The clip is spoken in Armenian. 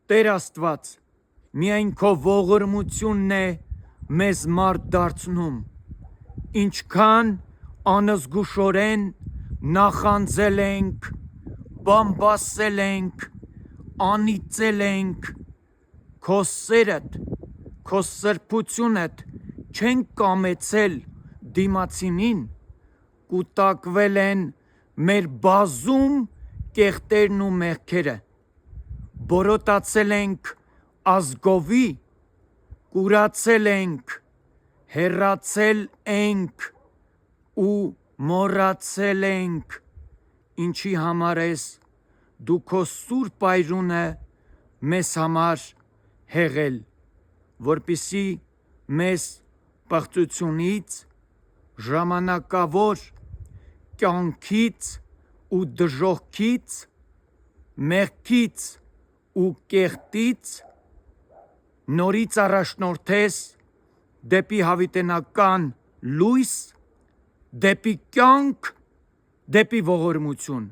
Տեր Աստված, միայն քո ողորմությունն է մեզ մարդ դարձնում, ինչքան անզգուշորեն նախանձել ենք, բամբասել ենք, անիծել ենք, քո սերդ, քո սրբությունդ չենք կամեցել դիմացինին, կուտակվել են մեր բազում կեղտերն ու մեղքերը, բորոտացել ենք ազգովի, կուրացել ենք, հեռացել ենք ու մոռացել ենք, ինչի համար ես դու քո սուրբ այրունը մեզ համար հեղել, որպեսզի մեզ պղծությունից, ժամանակավոր կյանքից ու դժոխքից, մեղքից ու կեղտից նորից առաջնորդես դեպի հավիտենական լույս, դեպի կյանք, դեպի ողորմություն։